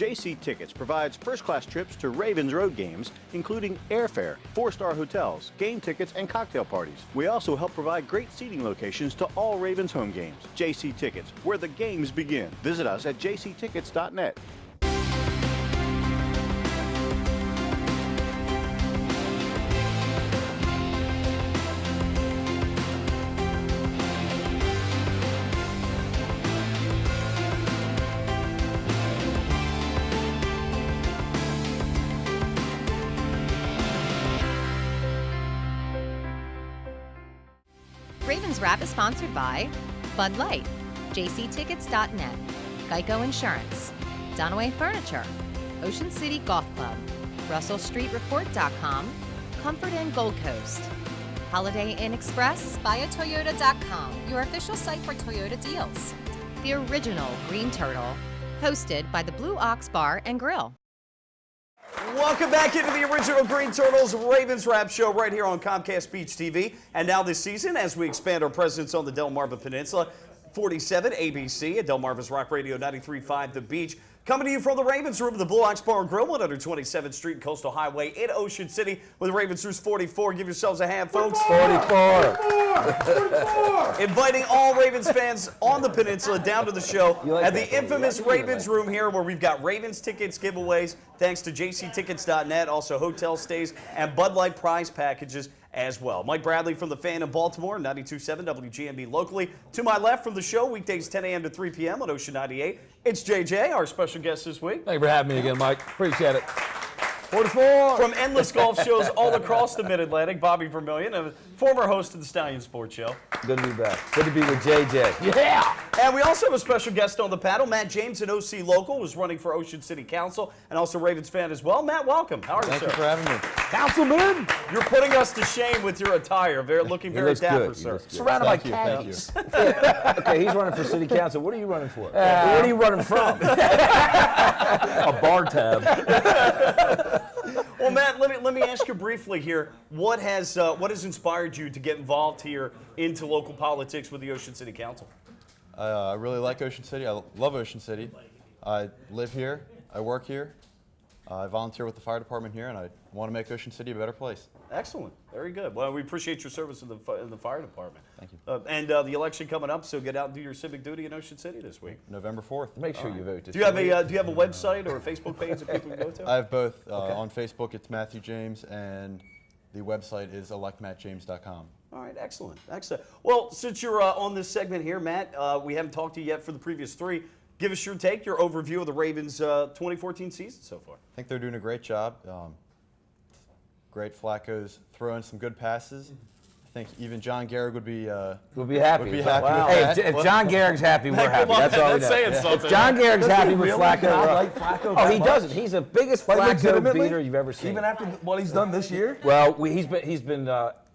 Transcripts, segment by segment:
JC Tickets provides first-class trips to Ravens road games, including airfare, 4-star hotels, game tickets, and cocktail parties. We also help provide great seating locations to all Ravens home games. JC Tickets, where the games begin. Visit us at jctickets.net. Ravens Wrap is sponsored by Bud Light, jctickets.net, Geico Insurance, Dunaway Furniture, Ocean City Golf Club, RussellStreetReport.com, Comfort Inn Gold Coast, Holiday Inn Express, BuyAToyota.com, your official site for Toyota deals. The original Green Turtle, hosted by the Blue Ox Bar and Grill. Welcome back into the original Green Turtles Ravens Wrap Show right here on Comcast Beach TV. And now this season, as we expand our presence on the Delmarva Peninsula, 47 ABC at Delmarva's Rock Radio 93.5 The Beach. Coming to you from the Ravens Room of the Blue Ox Bar and Grill, 127th Street and Coastal Highway in Ocean City with Ravens Roost 44. Give yourselves a hand, folks. 44. Inviting all Ravens fans on the peninsula down to the show at the infamous Ravens Room here, where we've got Ravens tickets giveaways thanks to jctickets.net, also hotel stays and Bud Light prize packages as well. Mike Bradley from the Fan in Baltimore, 92.7 WGNB locally. To my left from the show, weekdays 10 a.m. to 3 p.m. on Ocean 98. It's JJ, our special guest this week. Thank you for having me again, Mike. Appreciate it. 44. From endless golf shows all across the Mid-Atlantic, Bobby Vermillion, a former host of the Stallion Sports Show. Good to be back. Good to be with JJ. Yeah! And we also have a special guest on the panel. Matt James, an OC local, was running for Ocean City Council and also Ravens fan as well. Matt, welcome. How are you, sir? Thank you for having me. Councilman! You're putting us to shame with your attire. Looking very dapper, sir. Surrounded by caddies. Okay, he's running for City Council. What are you running for? What are you running from? A bar tab. Well, Matt, let me ask you briefly here. What has inspired you to get involved here into local politics with the Ocean City Council? I really like Ocean City. I love Ocean City. I live here. I work here. I volunteer with the fire department here, and I want to make Ocean City a better place. Excellent. Very good. Well, we appreciate your service in the fire department. Thank you. And the election coming up, so get out and do your civic duty in Ocean City this week. November 4th. Make sure you vote. Do you have a website or a Facebook page that people can go to? I have both. On Facebook, it's Matthew James, and the website is electmattjames.com. All right, excellent, excellent. Well, since you're on this segment here, Matt, we haven't talked to you yet for the previous three. Give us your take, your overview of the Ravens' 2014 season so far. I think they're doing a great job. Great. Flacco's throwing some good passes. I think even John Garrick would be happy. Wow. With Hey, that. if John Garrick's happy, we're happy. That's all we know. saying something. If John Garrick's happy with Flacco, like Flacco oh, he that doesn't. much? He's the biggest Like, Flacco legitimately? beater you've ever seen. Even after what he's done this year? Well, he's been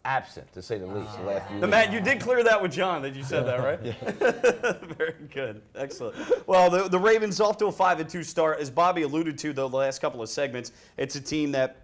absent, to say the least, the last few weeks. Matt, you did clear that with John that you said that, right? Yeah. Very good. Excellent. Well, the Ravens off to a 5-2 start. As Bobby alluded to, though, the last couple of segments, it's a team that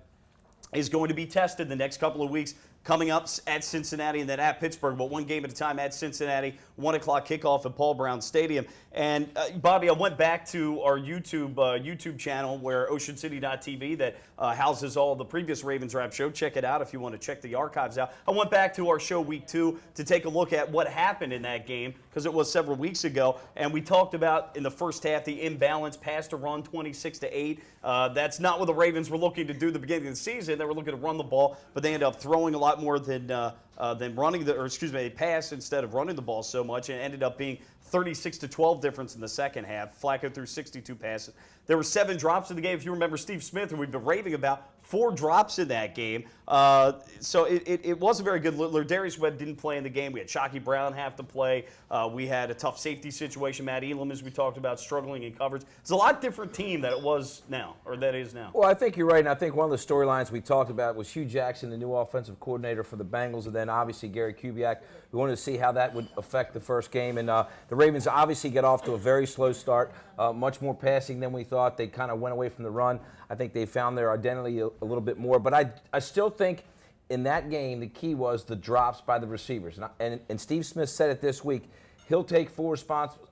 is going to be tested the next couple of weeks, coming up at Cincinnati and then at Pittsburgh, but one game at a time at Cincinnati, 1 o'clock kickoff at Paul Brown Stadium. And Bobby, I went back to our YouTube channel, where OceanCity.tv, that houses all the previous Ravens Wrap show. Check it out if you want to check the archives out. I went back to our show week 2 to take a look at what happened in that game, because it was several weeks ago. And we talked about in the first half the imbalance, pass to run 26-8. That's not what the Ravens were looking to do at the beginning of the season. They were looking to run the ball, but they ended up throwing a lot more than running they passed instead of running the ball so much, and it ended up being 36-12 difference in the second half. Flacco threw 62 passes. There were 7 drops in the game. If you remember Steve Smith, who we've been raving about, 4 drops in that game. So it wasn't very good. Lardarius Webb didn't play in the game. We had Shockey Brown have to play. We had a tough safety situation. Matt Elam, as we talked about, struggling in coverage. It's a lot different team than it was now, or that is now. Well, I think you're right, and I think one of the storylines we talked about was Hugh Jackson, the new offensive coordinator for the Bengals, and then obviously Gary Kubiak. We wanted to see how that would affect the first game, and the Ravens obviously get off to a very slow start, much more passing than we thought. They kind of went away from the run. I think they found their identity a little bit more, but I still think in that game the key was the drops by the receivers, and Steve Smith said it this week. He'll take full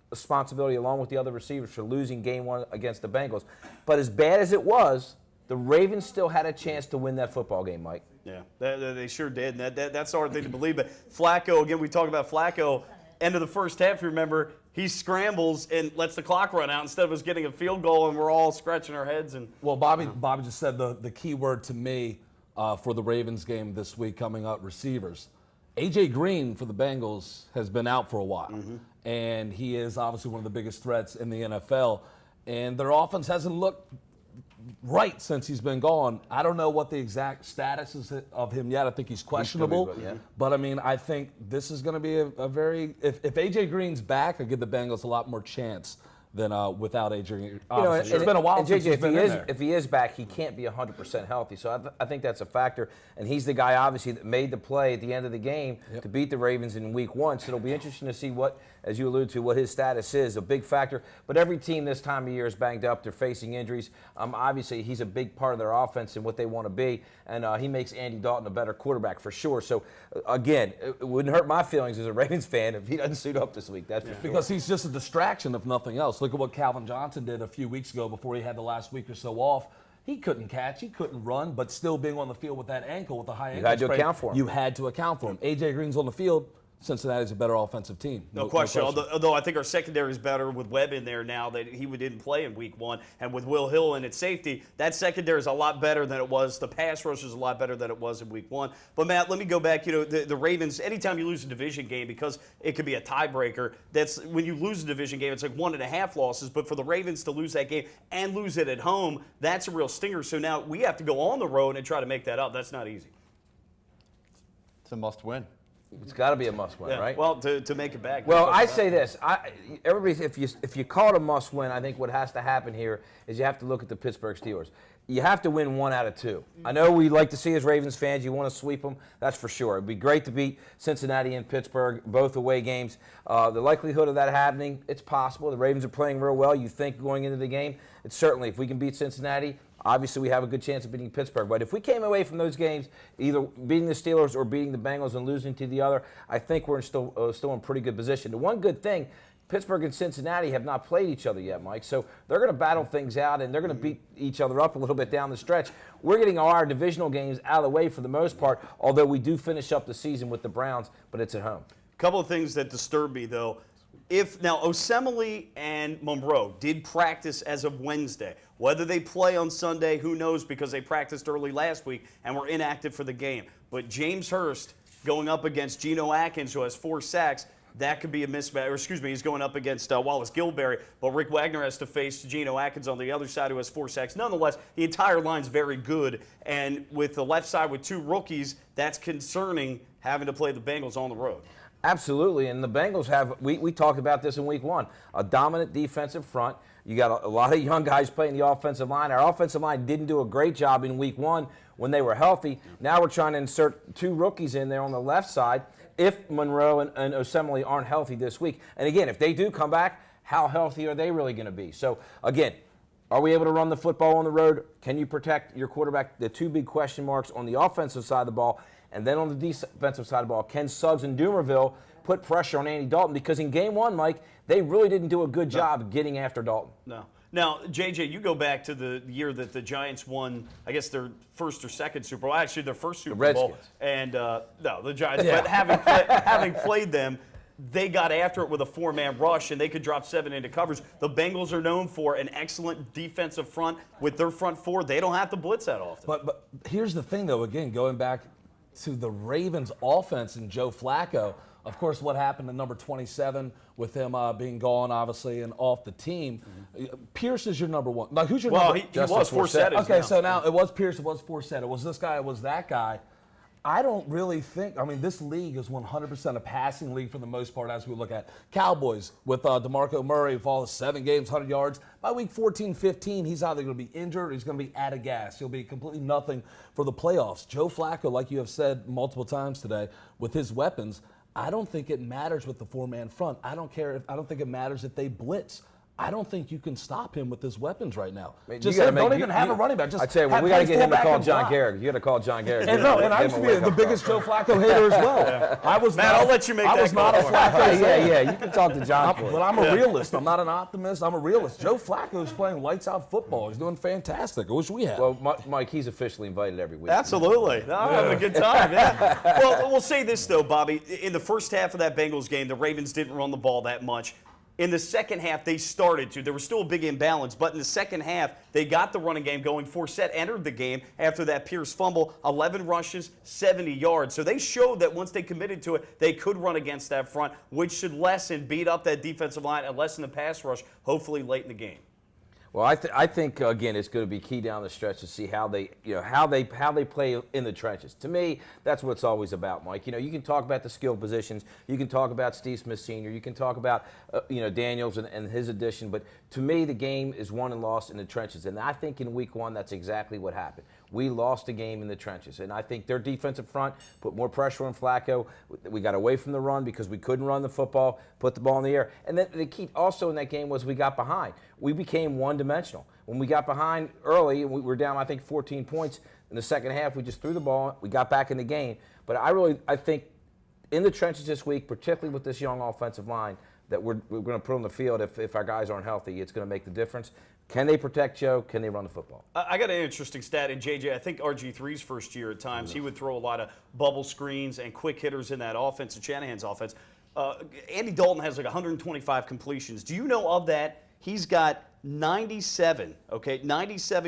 responsibility along with the other receivers for losing game one against the Bengals. But as bad as it was, the Ravens still had a chance to win that football game, Mike. Yeah, they sure did. And that's the hard thing to believe. But Flacco, again, we talk about Flacco. End of the first half, you remember, he scrambles and lets the clock run out instead of us getting a field goal, and we're all scratching our heads. And Well, Bobby just said the key word to me for the Ravens game this week coming up, receivers. A.J. Green for the Bengals has been out for a while, and he is obviously one of the biggest threats in the NFL, and their offense hasn't looked right since he's been gone. I don't know what the exact status is of him yet. I think he's questionable. But I mean, I think this is going to be a very if A.J. Green's back, I give the Bengals a lot more chance than without A.J. Green. It's been a while since he's been in there. If he is back, he can't be 100% healthy. So I think that's a factor. And he's the guy, obviously, that made the play at the end of the game to beat the Ravens in week one. So it'll be interesting to see what, as you alluded to, what his status is, a big factor. But every team this time of year is banged up. They're facing injuries. Obviously, he's a big part of their offense and what they want to be. And he makes Andy Dalton a better quarterback for sure. So, again, it wouldn't hurt my feelings as a Ravens fan if he doesn't suit up this week. That's for sure. Because he's just a distraction, if nothing else. Look at what Calvin Johnson did a few weeks ago before he had the last week or so off. He couldn't catch, he couldn't run, but still being on the field with that ankle, with the high ankle You had to sprain, account for him. You had to account for him. A.J. Green's on the field. Cincinnati's a better offensive team. No question. Although I think our secondary is better with Webb in there now that he didn't play in week one. And with Will Hill in at safety, that secondary is a lot better than it was. The pass rush is a lot better than it was in week one. But, Matt, let me go back. The Ravens, anytime you lose a division game, because it could be a tiebreaker, that's when you lose a division game, it's like 1.5 losses. But for the Ravens to lose that game and lose it at home, that's a real stinger. So now we have to go on the road and try to make that up. That's not easy. It's a must-win. It's got to be a must-win, right? Well, to make it back. Well, I say this. Everybody, if you call it a must-win, I think what has to happen here is you have to look at the Pittsburgh Steelers. You have to win 1 out of 2. I know we like to see as Ravens fans, you want to sweep them. That's for sure. It'd be great to beat Cincinnati and Pittsburgh, both away games. The likelihood of that happening, it's possible. The Ravens are playing real well. You think going into the game, it's certainly, if we can beat Cincinnati, obviously we have a good chance of beating Pittsburgh. But if we came away from those games, either beating the Steelers or beating the Bengals and losing to the other, I think we're still in pretty good position. The one good thing, Pittsburgh and Cincinnati have not played each other yet, Mike. So they're going to battle things out, and they're going to beat each other up a little bit down the stretch. We're getting our divisional games out of the way for the most part, although we do finish up the season with the Browns, but it's at home. A couple of things that disturb me, though. Now, Osemele and Monroe did practice as of Wednesday. Whether they play on Sunday, who knows, because they practiced early last week and were inactive for the game. But James Hurst going up against Geno Atkins, who has 4 sacks, that could be a mismatch. Or excuse me, he's going up against Wallace Gilberry. But Rick Wagner has to face Geno Atkins on the other side, who has 4 sacks. Nonetheless, the entire line's very good. And with the left side with 2 rookies, that's concerning, having to play the Bengals on the road. Absolutely, and the Bengals have, we talked about this in week one, a dominant defensive front. You got a lot of young guys playing the offensive line. Our offensive line didn't do a great job in week one when they were healthy. Now we're trying to insert 2 rookies in there on the left side if Monroe and Osemele aren't healthy this week. And again, if they do come back, how healthy are they really going to be? So again, are we able to run the football on the road? Can you protect your quarterback? The 2 big question marks on the offensive side of the ball. And then on the defensive side of the ball, can Suggs and Doomerville put pressure on Andy Dalton? Because in game 1, Mike, they really didn't do a good job getting after Dalton. No. Now, JJ, you go back to the year that the Giants won, I guess, their first or second Super Bowl. Actually, their first Super Bowl. And, no, the Giants. Yeah. But having played them, they got after it with a 4-man rush, and they could drop 7 into coverage. The Bengals are known for an excellent defensive front. With their front 4, they don't have to blitz that often. But here's the thing, though, again, going back to the Ravens offense and Joe Flacco. Of course, what happened to number 27 with him being gone, obviously, and off the team. Pierce is your number 1. Like, who's your number? He was Forsett. Okay, so now it was Pierce, it was Forsett. It was this guy, it was that guy. I don't really think, this league is 100% a passing league for the most part as we look at. Cowboys with DeMarco Murray, for all the 7 games, 100 yards. By week 14, 15, he's either going to be injured or he's going to be out of gas. He'll be completely nothing for the playoffs. Joe Flacco, like you have said multiple times today, with his weapons, I don't think it matters with the 4-man front. I don't think it matters if they blitz. I don't think you can stop him with his weapons right now. Man, Just you gotta don't make- even you- have you- a running back. Just I tell you what, have we got to play get him to fullback call and John block. Garrett. You got to call John Garrett. And no, and I used to be the biggest Joe Flacco hater as well. I was Matt, not, I'll let you make I that was not a call. Flacco. Yeah, you can talk to John. for it. But I'm a realist. I'm not an optimist. I'm a realist. Joe Flacco is playing lights out football. He's doing fantastic. I wish we had. Well, Mike, he's officially invited every week. Absolutely. No, I'm having a good time. Yeah. Well, we'll say this, though, Bobby. In the first half of that Bengals game, the Ravens didn't run the ball that much. In the second half, they started to. There was still a big imbalance, but in the second half, they got the running game going. Forsett entered the game after that Pierce fumble, 11 rushes, 70 yards. So they showed that once they committed to it, they could run against that front, which should lessen, beat up that defensive line, and lessen the pass rush, hopefully late in the game. Well, I think again it's going to be key down the stretch to see how they play in the trenches. To me, that's what it's always about, Mike. You can talk about the skill positions, you can talk about Steve Smith Sr., you can talk about Daniels and his addition, but to me the game is won and lost in the trenches, and I think in Week 1 that's exactly what happened. We lost the game in the trenches, and I think their defensive front put more pressure on Flacco. We got away from the run because we couldn't run the football, put the ball in the air. And then the key also in that game was we got behind. We became one-dimensional. When we got behind early, we were down, I think, 14 points. In the second half, we just threw the ball. We got back in the game. But I think in the trenches this week, particularly with this young offensive line, that we're going to put on the field if our guys aren't healthy, it's going to make the difference. Can they protect Joe? Can they run the football? I got an interesting stat in JJ. I think RG3's first year at times, he would throw a lot of bubble screens and quick hitters in that offense, in Shanahan's offense. Andy Dalton has like 125 completions. Do you know of that? He's got 97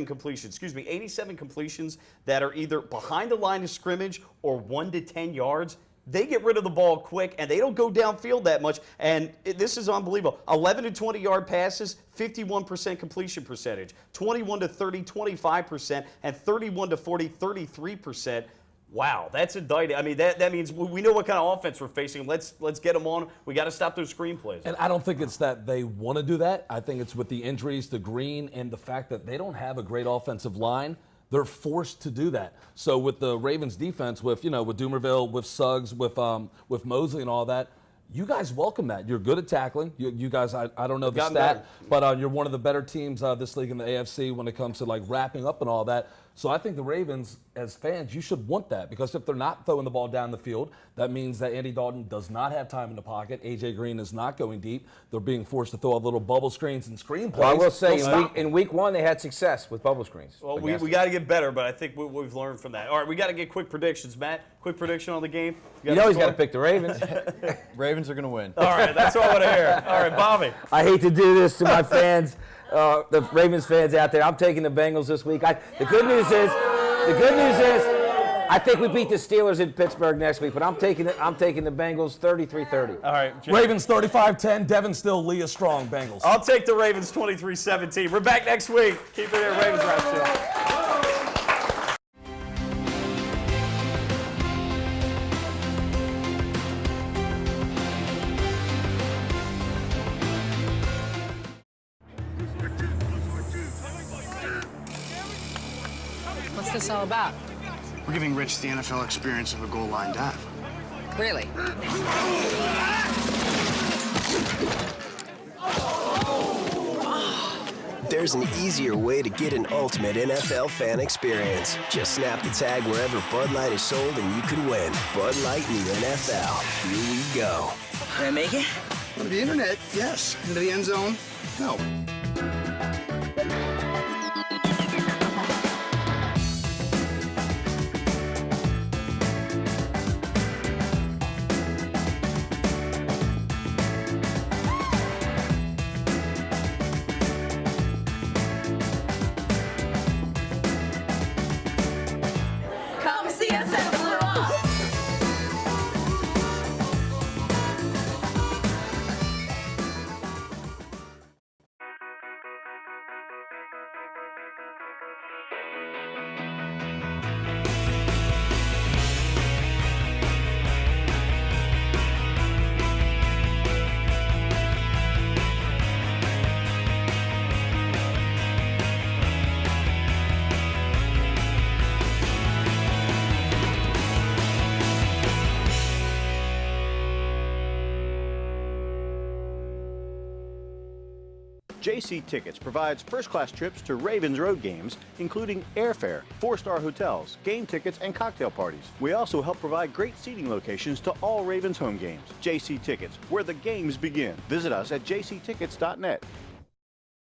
completions, 87 completions that are either behind the line of scrimmage or 1 to 10 yards. They get rid of the ball quick, and they don't go downfield that much. And this is unbelievable. 11 to 20-yard passes, 51% completion percentage. 21 to 30, 25%. And 31 to 40, 33%. Wow, that's indicted. I mean, that means we know what kind of offense we're facing. Let's get them on. We got to stop those screen plays. And I don't think it's that they want to do that. I think it's with the injuries to Green and the fact that they don't have a great offensive line. They're forced to do that. So with the Ravens defense, with Dumerville, with Suggs, with Mosley and all that, you guys welcome that. You're good at tackling. You guys, I don't know the stat, but you're one of the better teams this league in the AFC when it comes to like wrapping up and all that. So I think the Ravens, as fans, you should want that because if they're not throwing the ball down the field, that means that Andy Dalton does not have time in the pocket. A.J. Green is not going deep. They're being forced to throw out little bubble screens and screen plays. Well, I will say, in week 1, they had success with bubble screens. Well, we got to get better, but I think we've learned from that. All right, we got to get quick predictions. Matt, quick prediction on the game. He's got to pick the Ravens. Ravens are going to win. All right, that's what I want to hear. All right, Bobby. I hate to do this to my fans, the Ravens fans out there. I'm taking the Bengals this week. The good news is, I think we beat the Steelers in Pittsburgh next week, but I'm taking the Bengals 33-30. All right, Jim. Ravens 35-10, Devin Still, Leah Strong, Bengals. I'll take the Ravens 23-17. We're back next week. Keep it here, Ravens Wrap Show. What's this all about? We're giving Rich the NFL experience of a goal line dive. Really? There's an easier way to get an ultimate NFL fan experience. Just snap the tag wherever Bud Light is sold and you could win. Bud Light in the NFL. Here we go. Can I make it? On the internet, yes. Into the end zone, no. Come see us at Blue Ox. JC Tickets provides first-class trips to Ravens road games, including airfare, 4-star hotels, game tickets, and cocktail parties. We also help provide great seating locations to all Ravens home games. JC Tickets, where the games begin. Visit us at jctickets.net.